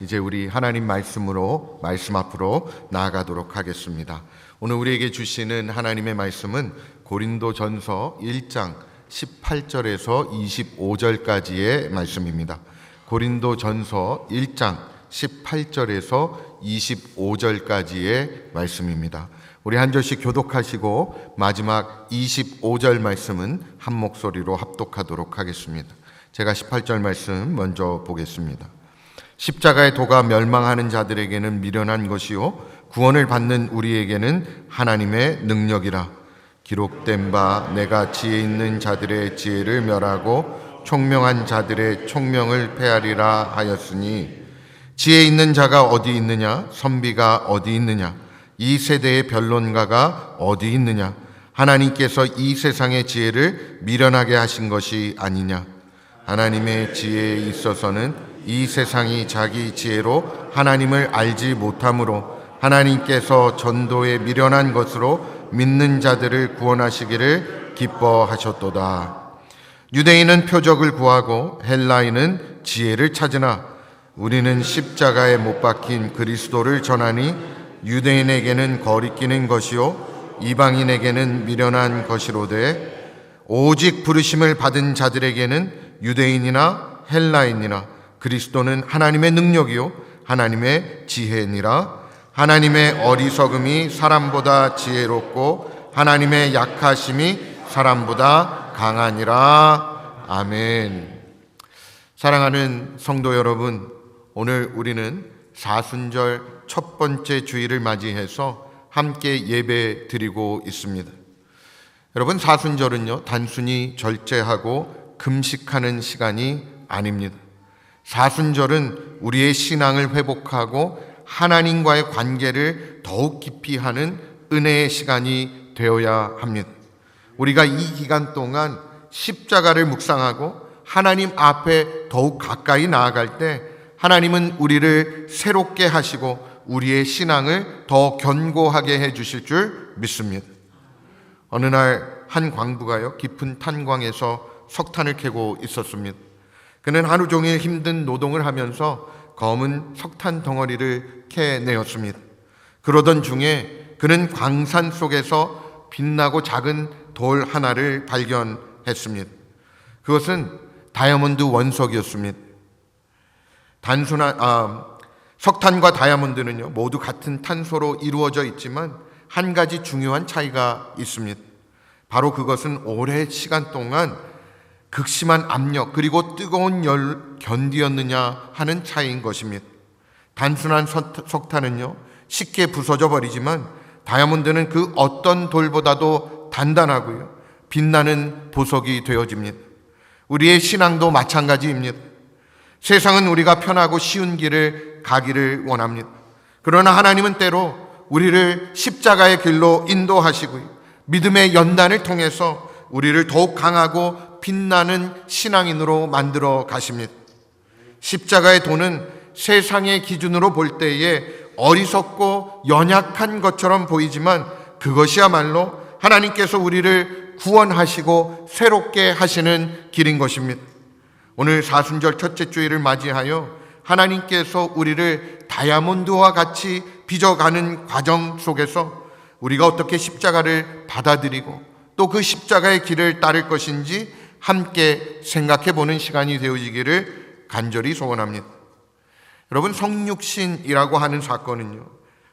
이제 우리 하나님 말씀 앞으로 나아가도록 하겠습니다. 오늘 우리에게 주시는 하나님의 말씀은 고린도전서 1장 18절에서 25절까지의 말씀입니다. 고린도전서 1장 18절에서 25절까지의 말씀입니다. 우리 한 절씩 교독하시고 마지막 25절 말씀은 한 목소리로 합독하도록 하겠습니다. 제가 18절 말씀 먼저 보겠습니다. 십자가의 도가 멸망하는 자들에게는 미련한 것이요 구원을 받는 우리에게는 하나님의 능력이라. 기록된 바 내가 지혜 있는 자들의 지혜를 멸하고 총명한 자들의 총명을 폐하리라 하였으니, 지혜 있는 자가 어디 있느냐? 선비가 어디 있느냐? 이 세대의 변론가가 어디 있느냐? 하나님께서 이 세상의 지혜를 미련하게 하신 것이 아니냐? 하나님의 지혜에 있어서는 이 세상이 자기 지혜로 하나님을 알지 못하므로 하나님께서 전도에 미련한 것으로 믿는 자들을 구원하시기를 기뻐하셨도다. 유대인은 표적을 구하고 헬라인은 지혜를 찾으나 우리는 십자가에 못 박힌 그리스도를 전하니 유대인에게는 거리끼는 것이요 이방인에게는 미련한 것이로되, 오직 부르심을 받은 자들에게는 유대인이나 헬라인이나 그리스도는 하나님의 능력이요 하나님의 지혜니라. 하나님의 어리석음이 사람보다 지혜롭고 하나님의 약하심이 사람보다 강하니라. 아멘. 사랑하는 성도 여러분, 오늘 우리는 사순절 첫 번째 주일을 맞이해서 함께 예배 드리고 있습니다. 여러분, 사순절은요 단순히 절제하고 금식하는 시간이 아닙니다. 사순절은 우리의 신앙을 회복하고 하나님과의 관계를 더욱 깊이 하는 은혜의 시간이 되어야 합니다. 우리가 이 기간 동안 십자가를 묵상하고 하나님 앞에 더욱 가까이 나아갈 때 하나님은 우리를 새롭게 하시고 우리의 신앙을 더 견고하게 해 주실 줄 믿습니다. 어느 날 한 광부가요 깊은 탄광에서 석탄을 캐고 있었습니다. 그는 하루 종일 힘든 노동을 하면서 검은 석탄 덩어리를 캐내었습니다. 그러던 중에 그는 광산 속에서 빛나고 작은 돌 하나를 발견했습니다. 그것은 다이아몬드 원석이었습니다. 석탄과 다이아몬드는요 모두 같은 탄소로 이루어져 있지만 한 가지 중요한 차이가 있습니다. 바로 그것은 오랜 시간 동안 극심한 압력 그리고 뜨거운 열 견디었느냐 하는 차이인 것입니다. 단순한 석탄은요 쉽게 부서져 버리지만 다이아몬드는 그 어떤 돌보다도 단단하고요 빛나는 보석이 되어집니다. 우리의 신앙도 마찬가지입니다. 세상은 우리가 편하고 쉬운 길을 가기를 원합니다. 그러나 하나님은 때로 우리를 십자가의 길로 인도하시고요 믿음의 연단을 통해서 우리를 더욱 강하고 빛나는 신앙인으로 만들어 가십니다. 십자가의 도는 세상의 기준으로 볼 때에 어리석고 연약한 것처럼 보이지만 그것이야말로 하나님께서 우리를 구원하시고 새롭게 하시는 길인 것입니다. 오늘 사순절 첫째 주일을 맞이하여 하나님께서 우리를 다이아몬드와 같이 빚어가는 과정 속에서 우리가 어떻게 십자가를 받아들이고 또 그 십자가의 길을 따를 것인지 함께 생각해 보는 시간이 되어지기를 간절히 소원합니다. 여러분, 성육신이라고 하는 사건은요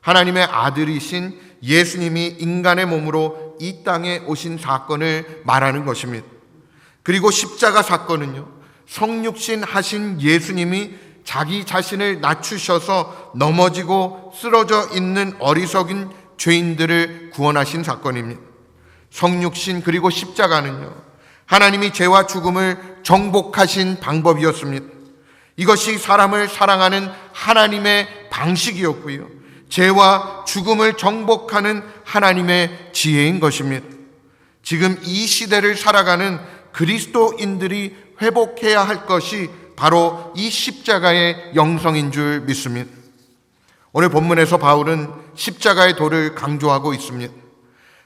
하나님의 아들이신 예수님이 인간의 몸으로 이 땅에 오신 사건을 말하는 것입니다. 그리고 십자가 사건은요 성육신 하신 예수님이 자기 자신을 낮추셔서 넘어지고 쓰러져 있는 어리석은 죄인들을 구원하신 사건입니다. 성육신 그리고 십자가는요 하나님이 죄와 죽음을 정복하신 방법이었습니다. 이것이 사람을 사랑하는 하나님의 방식이었고요 죄와 죽음을 정복하는 하나님의 지혜인 것입니다. 지금 이 시대를 살아가는 그리스도인들이 회복해야 할 것이 바로 이 십자가의 영성인 줄 믿습니다. 오늘 본문에서 바울은 십자가의 도를 강조하고 있습니다.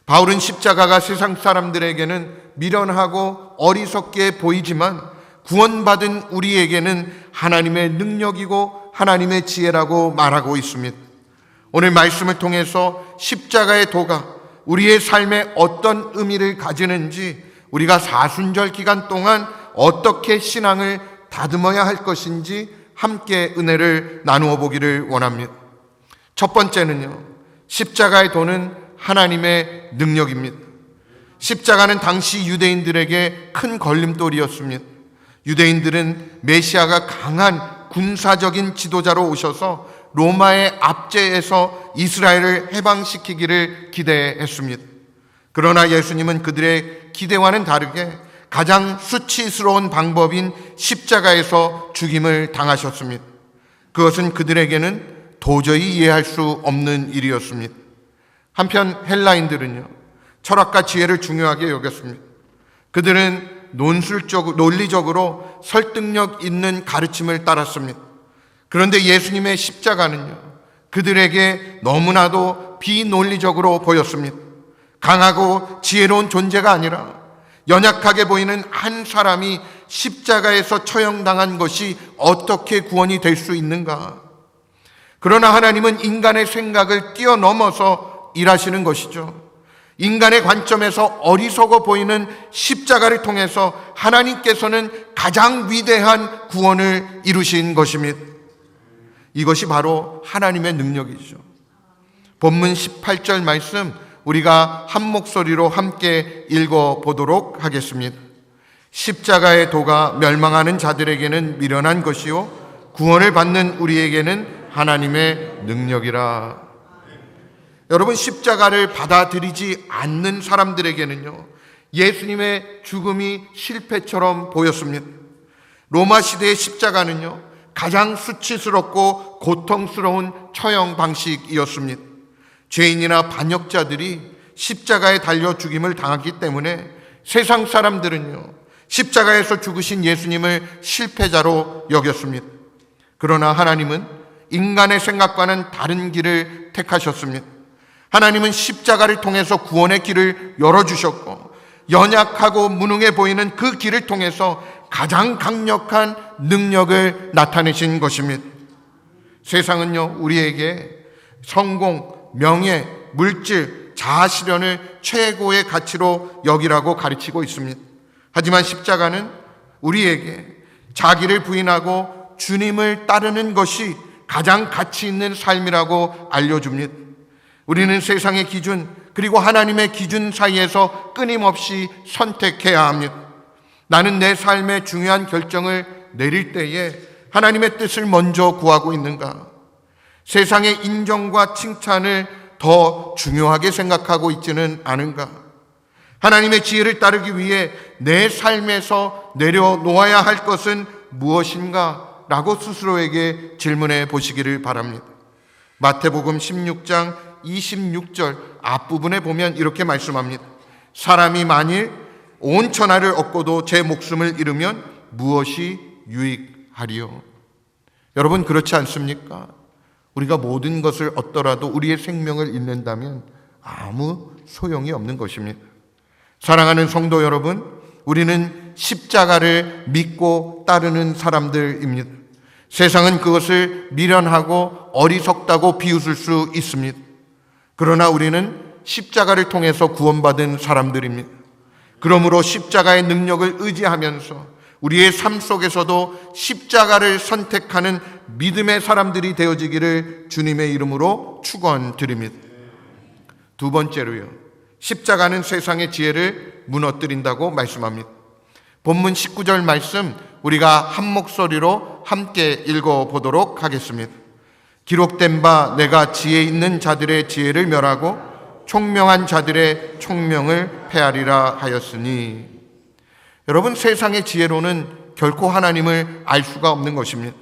바울은 십자가가 세상 사람들에게는 미련하고 어리석게 보이지만 구원받은 우리에게는 하나님의 능력이고 하나님의 지혜라고 말하고 있습니다. 오늘 말씀을 통해서 십자가의 도가 우리의 삶에 어떤 의미를 가지는지, 우리가 사순절 기간 동안 어떻게 신앙을 다듬어야 할 것인지 함께 은혜를 나누어 보기를 원합니다. 첫 번째는요, 십자가의 도는 하나님의 능력입니다. 십자가는 당시 유대인들에게 큰 걸림돌이었습니다. 유대인들은 메시아가 강한 군사적인 지도자로 오셔서 로마의 압제에서 이스라엘을 해방시키기를 기대했습니다. 그러나 예수님은 그들의 기대와는 다르게 가장 수치스러운 방법인 십자가에서 죽임을 당하셨습니다. 그것은 그들에게는 도저히 이해할 수 없는 일이었습니다. 한편 헬라인들은요, 철학과 지혜를 중요하게 여겼습니다. 그들은 논리적으로 설득력 있는 가르침을 따랐습니다. 그런데 예수님의 십자가는요, 그들에게 너무나도 비논리적으로 보였습니다. 강하고 지혜로운 존재가 아니라 연약하게 보이는 한 사람이 십자가에서 처형당한 것이 어떻게 구원이 될 수 있는가? 그러나 하나님은 인간의 생각을 뛰어넘어서 일하시는 것이죠. 인간의 관점에서 어리석어 보이는 십자가를 통해서 하나님께서는 가장 위대한 구원을 이루신 것입니다. 이것이 바로 하나님의 능력이죠. 본문 18절 말씀 우리가 한 목소리로 함께 읽어보도록 하겠습니다. 십자가의 도가 멸망하는 자들에게는 미련한 것이요 구원을 받는 우리에게는 하나님의 능력이라. 여러분, 십자가를 받아들이지 않는 사람들에게는요, 예수님의 죽음이 실패처럼 보였습니다. 로마 시대의 십자가는요, 가장 수치스럽고 고통스러운 처형 방식이었습니다. 죄인이나 반역자들이 십자가에 달려 죽임을 당했기 때문에 세상 사람들은요, 십자가에서 죽으신 예수님을 실패자로 여겼습니다. 그러나 하나님은 인간의 생각과는 다른 길을 택하셨습니다. 하나님은 십자가를 통해서 구원의 길을 열어주셨고, 연약하고 무능해 보이는 그 길을 통해서 가장 강력한 능력을 나타내신 것입니다. 세상은요, 우리에게 성공, 명예, 물질, 자아 실현을 최고의 가치로 여기라고 가르치고 있습니다. 하지만 십자가는 우리에게 자기를 부인하고 주님을 따르는 것이 가장 가치 있는 삶이라고 알려줍니다. 우리는 세상의 기준 그리고 하나님의 기준 사이에서 끊임없이 선택해야 합니다. 나는 내 삶의 중요한 결정을 내릴 때에 하나님의 뜻을 먼저 구하고 있는가? 세상의 인정과 칭찬을 더 중요하게 생각하고 있지는 않은가? 하나님의 지혜를 따르기 위해 내 삶에서 내려놓아야 할 것은 무엇인가? 라고 스스로에게 질문해 보시기를 바랍니다. 마태복음 16장 26절 앞부분에 보면 이렇게 말씀합니다. 사람이 만일 온 천하를 얻고도 제 목숨을 잃으면 무엇이 유익하리요? 여러분, 그렇지 않습니까? 우리가 모든 것을 얻더라도 우리의 생명을 잃는다면 아무 소용이 없는 것입니다. 사랑하는 성도 여러분, 우리는 십자가를 믿고 따르는 사람들입니다. 세상은 그것을 미련하고 어리석다고 비웃을 수 있습니다. 그러나 우리는 십자가를 통해서 구원받은 사람들입니다. 그러므로 십자가의 능력을 의지하면서 우리의 삶 속에서도 십자가를 선택하는 믿음의 사람들이 되어지기를 주님의 이름으로 축원드립니다. 두 번째로요, 십자가는 세상의 지혜를 무너뜨린다고 말씀합니다. 본문 19절 말씀 우리가 한 목소리로 함께 읽어보도록 하겠습니다. 기록된 바 내가 지혜 있는 자들의 지혜를 멸하고 총명한 자들의 총명을 폐하리라 하였으니. 여러분, 세상의 지혜로는 결코 하나님을 알 수가 없는 것입니다.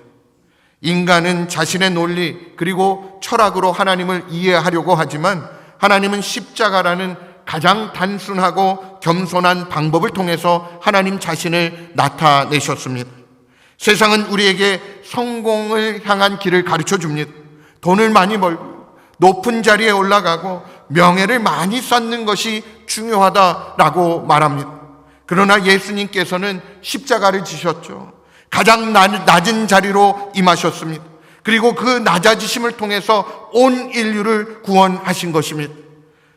인간은 자신의 논리 그리고 철학으로 하나님을 이해하려고 하지만 하나님은 십자가라는 가장 단순하고 겸손한 방법을 통해서 하나님 자신을 나타내셨습니다. 세상은 우리에게 성공을 향한 길을 가르쳐 줍니다. 돈을 많이 벌고 높은 자리에 올라가고 명예를 많이 쌓는 것이 중요하다라고 말합니다. 그러나 예수님께서는 십자가를 지셨죠. 가장 낮은 자리로 임하셨습니다. 그리고 그 낮아지심을 통해서 온 인류를 구원하신 것입니다.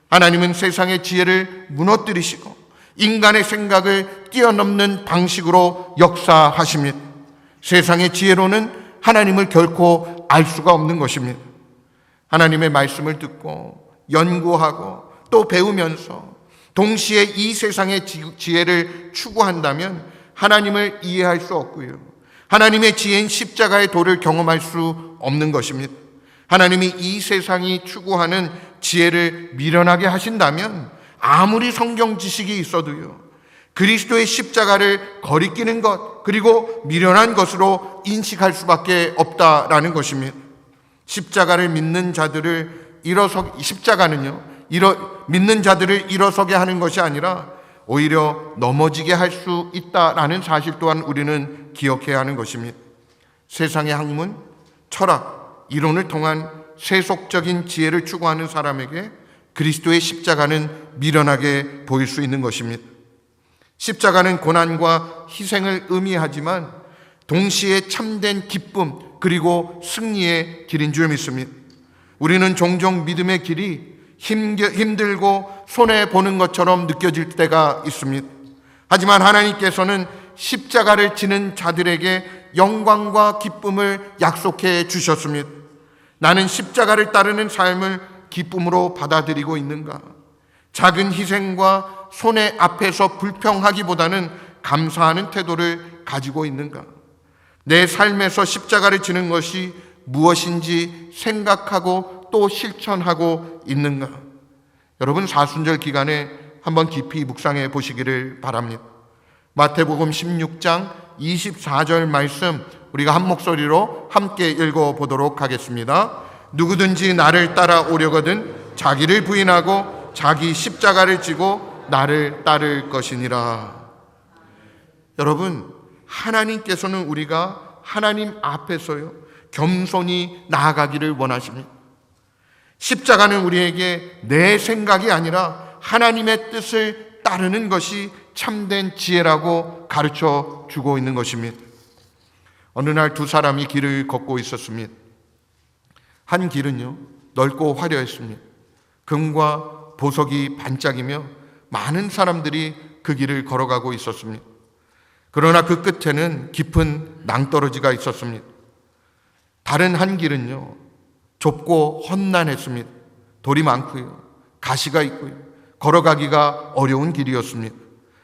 하나님은 세상의 지혜를 무너뜨리시고 인간의 생각을 뛰어넘는 방식으로 역사하십니다. 세상의 지혜로는 하나님을 결코 알 수가 없는 것입니다. 하나님의 말씀을 듣고 연구하고 또 배우면서 동시에 이 세상의 지혜를 추구한다면 하나님을 이해할 수 없고요, 하나님의 지혜인 십자가의 도를 경험할 수 없는 것입니다. 하나님이 이 세상이 추구하는 지혜를 미련하게 하신다면 아무리 성경 지식이 있어도요, 그리스도의 십자가를 거리끼는 것, 그리고 미련한 것으로 인식할 수밖에 없다라는 것입니다. 십자가를 믿는 자들을 믿는 자들을 일어서게 하는 것이 아니라 오히려 넘어지게 할 수 있다라는 사실 또한 우리는 기억해야 하는 것입니다. 세상의 학문, 철학, 이론을 통한 세속적인 지혜를 추구하는 사람에게 그리스도의 십자가는 미련하게 보일 수 있는 것입니다. 십자가는 고난과 희생을 의미하지만 동시에 참된 기쁨 그리고 승리의 길인 줄 믿습니다. 우리는 종종 믿음의 길이 힘들고 손해보는 것처럼 느껴질 때가 있습니다. 하지만 하나님께서는 십자가를 지는 자들에게 영광과 기쁨을 약속해 주셨습니다. 나는 십자가를 따르는 삶을 기쁨으로 받아들이고 있는가? 작은 희생과 손해 앞에서 불평하기보다는 감사하는 태도를 가지고 있는가? 내 삶에서 십자가를 지는 것이 무엇인지 생각하고 또 실천하고 있는가? 여러분, 사순절 기간에 한번 깊이 묵상해 보시기를 바랍니다. 마태복음 16장 24절 말씀 우리가 한 목소리로 함께 읽어보도록 하겠습니다. 누구든지 나를 따라오려거든 자기를 부인하고 자기 십자가를 지고 나를 따를 것이니라. 여러분, 하나님께서는 우리가 하나님 앞에서요 겸손히 나아가기를 원하십니다. 십자가는 우리에게 내 생각이 아니라 하나님의 뜻을 따르는 것이 참된 지혜라고 가르쳐 주고 있는 것입니다. 어느 날 두 사람이 길을 걷고 있었습니다. 한 길은요 넓고 화려했습니다. 금과 보석이 반짝이며 많은 사람들이 그 길을 걸어가고 있었습니다. 그러나 그 끝에는 깊은 낭떠러지가 있었습니다. 다른 한 길은요 좁고 험난했습니다. 돌이 많고요, 가시가 있고요, 걸어가기가 어려운 길이었습니다.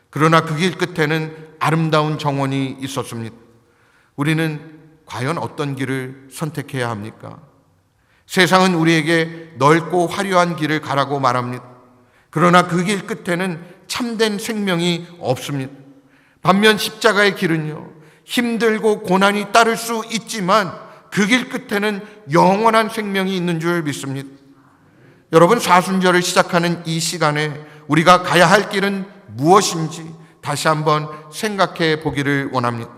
그러나 그 길 끝에는 아름다운 정원이 있었습니다. 우리는 과연 어떤 길을 선택해야 합니까? 세상은 우리에게 넓고 화려한 길을 가라고 말합니다. 그러나 그 길 끝에는 참된 생명이 없습니다. 반면 십자가의 길은요 힘들고 고난이 따를 수 있지만 그 길 끝에는 영원한 생명이 있는 줄 믿습니다. 여러분, 사순절을 시작하는 이 시간에 우리가 가야 할 길은 무엇인지 다시 한번 생각해 보기를 원합니다.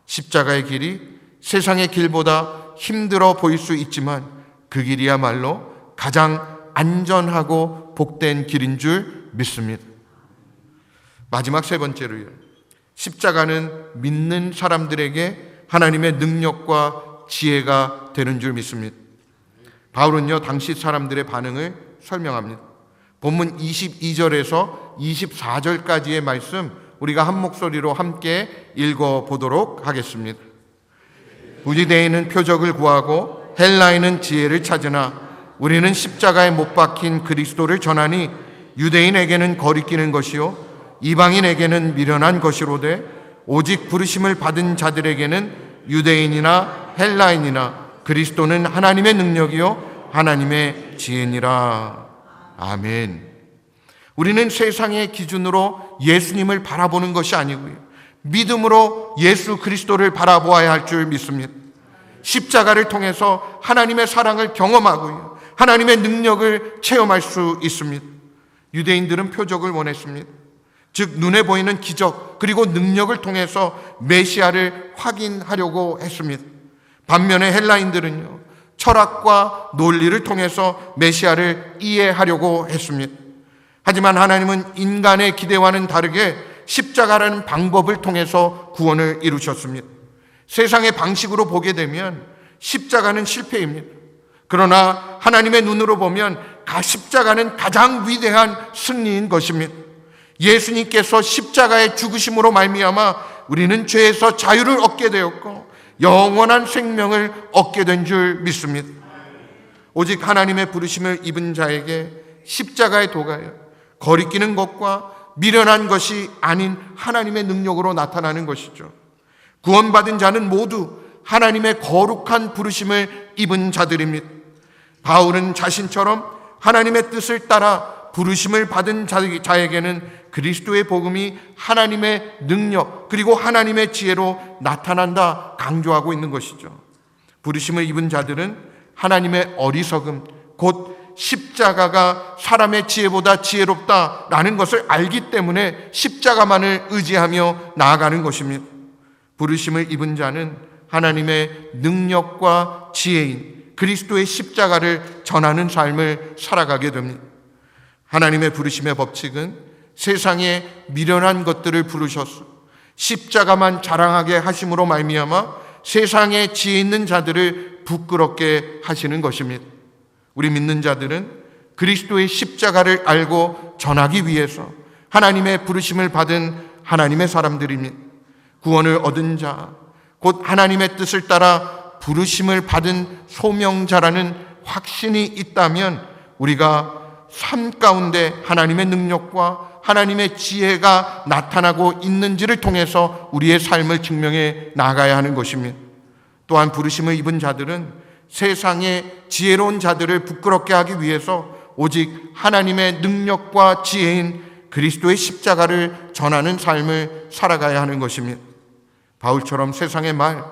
십자가의 길이 세상의 길보다 힘들어 보일 수 있지만 그 길이야말로 가장 안전하고 복된 길인 줄 믿습니다. 마지막 세 번째로요, 십자가는 믿는 사람들에게 하나님의 능력과 지혜가 되는 줄 믿습니다. 바울은요 당시 사람들의 반응을 설명합니다. 본문 22절에서 24절까지의 말씀 우리가 한 목소리로 함께 읽어보도록 하겠습니다. 유대인은 표적을 구하고 헬라인은 지혜를 찾으나 우리는 십자가에 못 박힌 그리스도를 전하니 유대인에게는 거리끼는 것이요 이방인에게는 미련한 것이로되 오직 부르심을 받은 자들에게는 유대인이나 헬라인이나 그리스도는 하나님의 능력이요 하나님의 지혜니라. 아멘. 우리는 세상의 기준으로 예수님을 바라보는 것이 아니고요 믿음으로 예수 그리스도를 바라보아야 할 줄 믿습니다. 십자가를 통해서 하나님의 사랑을 경험하고요 하나님의 능력을 체험할 수 있습니다. 유대인들은 표적을 원했습니다. 즉 눈에 보이는 기적 그리고 능력을 통해서 메시아를 확인하려고 했습니다. 반면에 헬라인들은요 철학과 논리를 통해서 메시아를 이해하려고 했습니다. 하지만 하나님은 인간의 기대와는 다르게 십자가라는 방법을 통해서 구원을 이루셨습니다. 세상의 방식으로 보게 되면 십자가는 실패입니다. 그러나 하나님의 눈으로 보면 십자가는 가장 위대한 승리인 것입니다. 예수님께서 십자가의 죽으심으로 말미암아 우리는 죄에서 자유를 얻게 되었고 영원한 생명을 얻게 된 줄 믿습니다. 오직 하나님의 부르심을 입은 자에게 십자가의 도가요, 거리끼는 것과 미련한 것이 아닌 하나님의 능력으로 나타나는 것이죠. 구원받은 자는 모두 하나님의 거룩한 부르심을 입은 자들입니다. 바울은 자신처럼 하나님의 뜻을 따라 부르심을 받은 자에게는 그리스도의 복음이 하나님의 능력 그리고 하나님의 지혜로 나타난다 강조하고 있는 것이죠. 부르심을 입은 자들은 하나님의 어리석음, 곧 십자가가 사람의 지혜보다 지혜롭다라는 것을 알기 때문에 십자가만을 의지하며 나아가는 것입니다. 부르심을 입은 자는 하나님의 능력과 지혜인 그리스도의 십자가를 전하는 삶을 살아가게 됩니다. 하나님의 부르심의 법칙은 세상에 미련한 것들을 부르셔서 십자가만 자랑하게 하심으로 말미암아 세상에 지혜 있는 자들을 부끄럽게 하시는 것입니다. 우리 믿는 자들은 그리스도의 십자가를 알고 전하기 위해서 하나님의 부르심을 받은 하나님의 사람들입니다. 구원을 얻은 자, 곧 하나님의 뜻을 따라 부르심을 받은 소명자라는 확신이 있다면 우리가 삶 가운데 하나님의 능력과 하나님의 지혜가 나타나고 있는지를 통해서 우리의 삶을 증명해 나가야 하는 것입니다. 또한 부르심을 입은 자들은 세상의 지혜로운 자들을 부끄럽게 하기 위해서 오직 하나님의 능력과 지혜인 그리스도의 십자가를 전하는 삶을 살아가야 하는 것입니다. 바울처럼 세상의 말,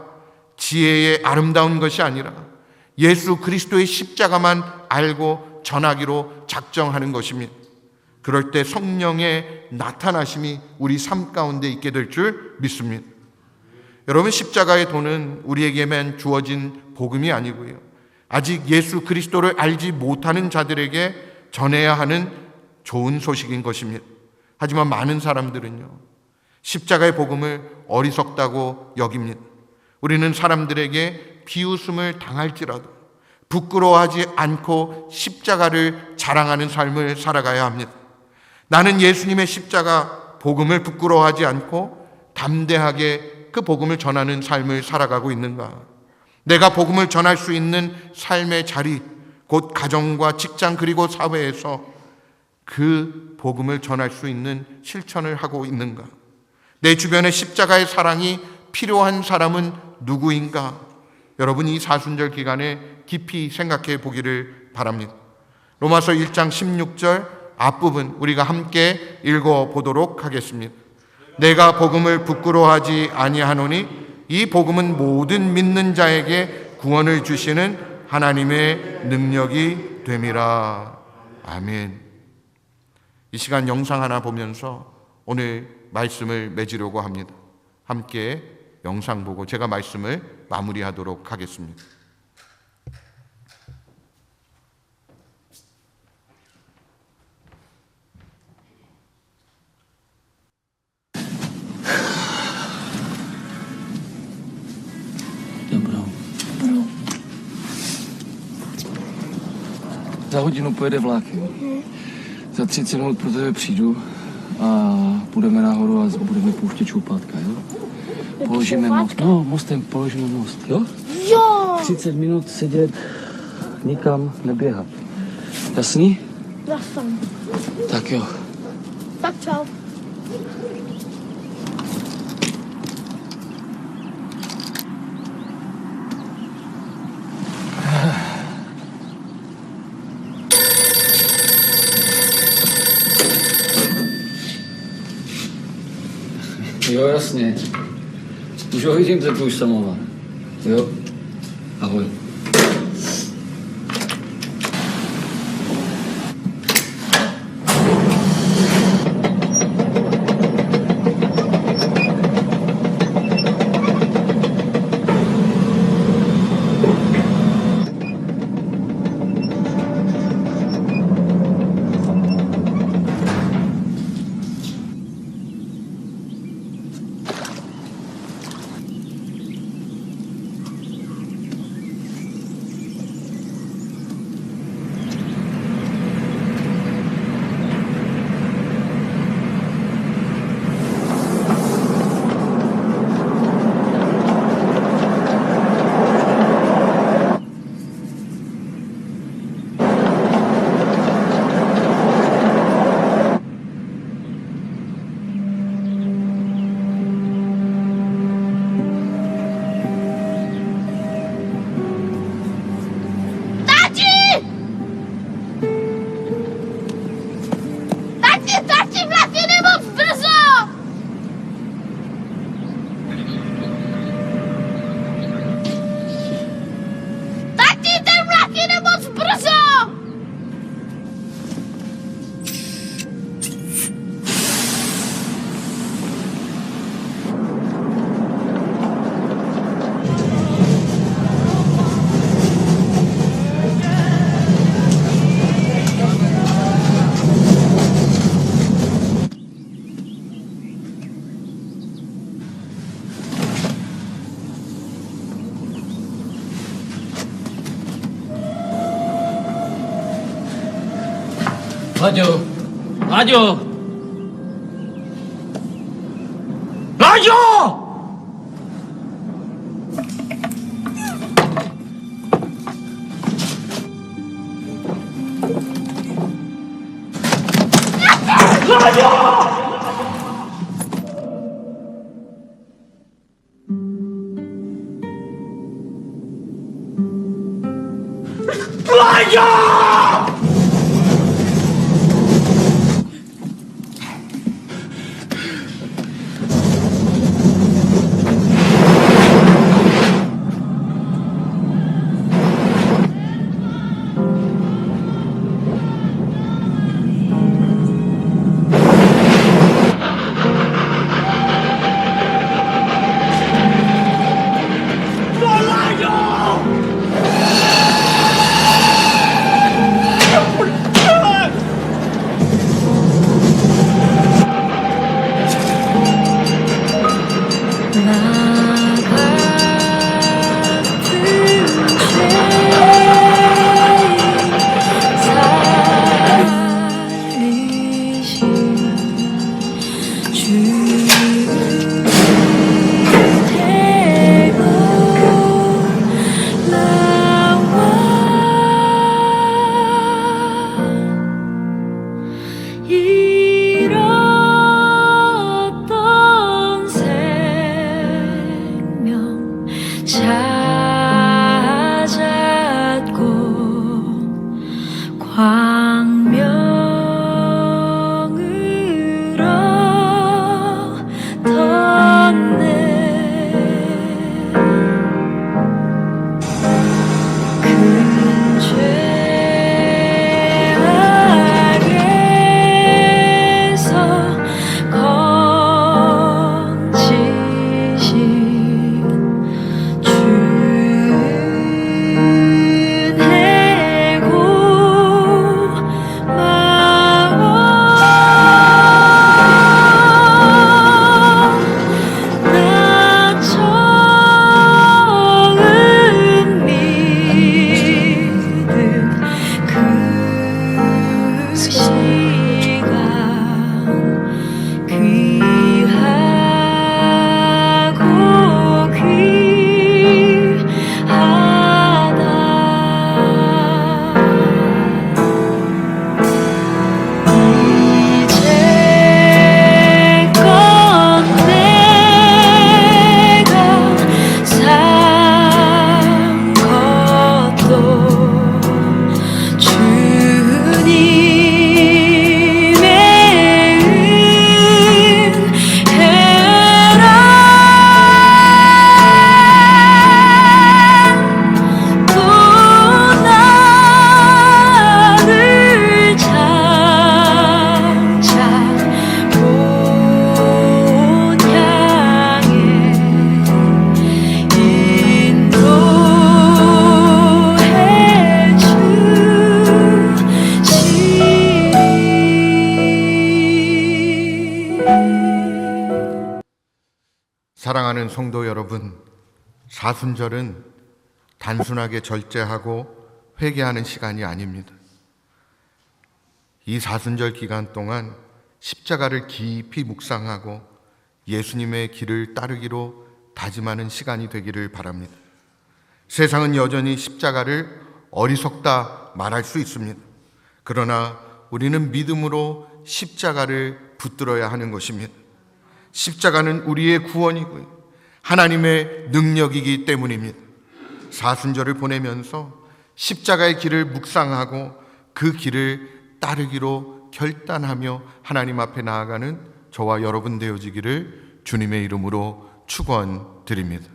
지혜의 아름다운 것이 아니라 예수 그리스도의 십자가만 알고 전하기로 작정하는 것입니다. 그럴 때 성령의 나타나심이 우리 삶 가운데 있게 될 줄 믿습니다. 여러분, 십자가의 도는 우리에게만 주어진 복음이 아니고요, 아직 예수 그리스도를 알지 못하는 자들에게 전해야 하는 좋은 소식인 것입니다. 하지만 많은 사람들은요, 십자가의 복음을 어리석다고 여깁니다. 우리는 사람들에게 비웃음을 당할지라도 부끄러워하지 않고 십자가를 자랑하는 삶을 살아가야 합니다. 나는 예수님의 십자가 복음을 부끄러워하지 않고 담대하게 그 복음을 전하는 삶을 살아가고 있는가? 내가 복음을 전할 수 있는 삶의 자리, 곧 가정과 직장 그리고 사회에서 그 복음을 전할 수 있는 실천을 하고 있는가? 내 주변에 십자가의 사랑이 필요한 사람은 누구인가? 여러분, 이 사순절 기간에 깊이 생각해 보기를 바랍니다. 로마서 1장 16절 앞부분 우리가 함께 읽어보도록 하겠습니다. 내가 복음을 부끄러워하지 아니하노니 이 복음은 모든 믿는 자에게 구원을 주시는 하나님의 능력이 됨이라. 아멘. 이 시간 영상 하나 보면서 오늘 말씀을 맺으려고 합니다. 함께 영상 보고 제가 말씀을 마무리하도록 하겠습니다. Za hodinu pojede vlak. Za 30 minut pro tebe přijdu a půjdeme nahoru a budeme pouštět čoupátka, jo? Položíme most. No, mostem položíme most, jo? Jo! 30 minut sedět, nikam neběhat. Jasný? Jasný. Tak jo. Tak čau. Jo, jasně. Už ho vidím, ten tvůj samovar. Jo? Ahoj. 라디오! 라디오! 라디오! 잃었던 생명 찾았고 광명으로 떴네. 큰 죄 아래서 건지신 준혜고 마음 나 처음 믿은 그 시간 귀하고 귀하다. 이제껏 내가 산 것도 주님의 은혜라. 또 나를 장차 본 향해 인도해 주시리. 사랑하는 성도 여러분, 사순절은 단순하게 절제하고 회개하는 시간이 아닙니다. 이 사순절 기간 동안 십자가를 깊이 묵상하고 예수님의 길을 따르기로 다짐하는 시간이 되기를 바랍니다. 세상은 여전히 십자가를 어리석다 말할 수 있습니다. 그러나 우리는 믿음으로 십자가를 붙들어야 하는 것입니다. 십자가는 우리의 구원이고요, 하나님의 능력이기 때문입니다. 사순절을 보내면서 십자가의 길을 묵상하고 그 길을 따르기로 결단하며 하나님 앞에 나아가는 저와 여러분 되어지기를 주님의 이름으로 축원드립니다.